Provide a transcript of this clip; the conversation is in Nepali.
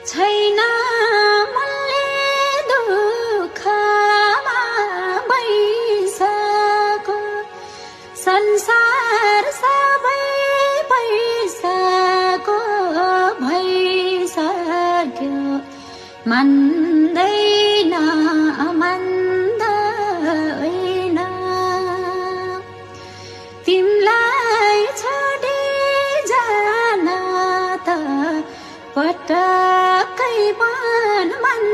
छैन मनले दुःखमा भइसक्यो संसार सबै पैसाको भइसक्यो मान्दैन मान्दैन तिमलाई छोडी जान त पटक्कै मन